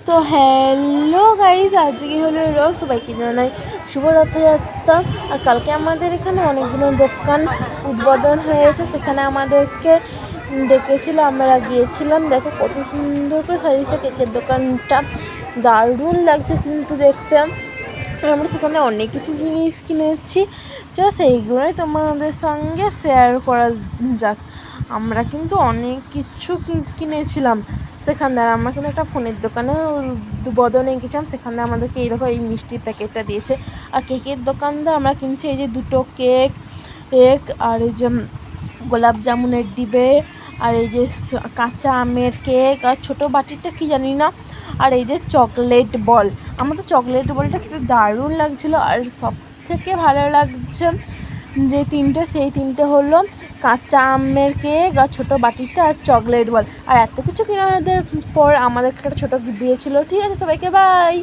তো hello guys, আজকে হলো রোজ, সবাইকে জানাই শুভ রথযাত্রা। আর কালকে আমাদের এখানে অনেকগুলো দোকান উদ্বোধন হয়েছে, সেখানে আমাদেরকে ডেকেছিল, আমরা গিয়েছিলাম। দেখো কত সুন্দর করে সাজিয়েছে কেকের দোকানটা, দারুণ লাগছে কিন্তু দেখতে। আমরা সেখানে অনেক কিছু জিনিস কিনেছি, চলো সেইগুলোই তোমাদের সঙ্গে শেয়ার করা যাক। আমরা কিন্তু অনেক কিছু কিনেছিলাম সেখানে। আর আমরা কিন্তু একটা ফোনের দোকানে উদ্বোধনে গেছিলাম, সেখানে আমাদেরকে এইরকম এই মিষ্টির প্যাকেটটা দিয়েছে। আর কেকের দোকানটা আমরা কিনছি এই যে দুটো কেক আর এই যে গোলাপ জামুনের ডিবে, আর এই যে কাঁচা আমের কেক, আর ছোটো বাটিটা কি জানি না, আর এই যে চকলেট বল। আমার তো চকলেট বলটা খেতে দারুণ লাগছিল। আর সব থেকে ভালো লাগছে যে সেই তিনটে হলো কাঁচা আমের কেক, আর ছোটো বাটিটা, আর চকলেট বল। আর এত কিছু কেনার পর আমাদেরকে একটা ছোটো গিফট দিয়েছিল। ঠিক আছে, সবাইকে বাই।